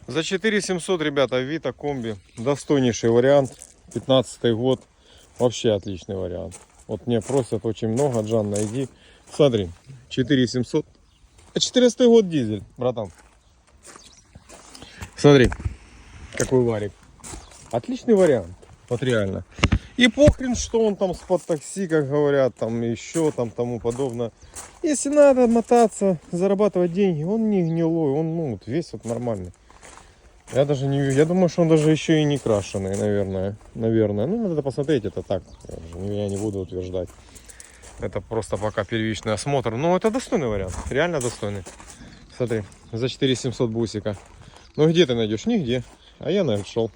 За 4700, ребята, Вита комби. Достойнейший вариант. 15-й год. Вообще отличный вариант. Вот мне просят очень много. Джан, найди. Смотри, 4700. 14-й год дизель, братан. Смотри, какой варик. Отличный вариант. Вот реально. И похрен, что он там с-под такси, как говорят, там еще там тому подобное. Если надо мотаться, зарабатывать деньги, он не гнилой, он вот, весь вот нормальный. Я даже не, я думаю, что он даже еще и не крашеный, наверное. Ну, надо посмотреть, это так, я не буду утверждать. Это просто пока первичный осмотр. Но это достойный вариант, реально достойный. Смотри, за 4700 бусика. Ну где ты найдешь? Нигде. А я нашел.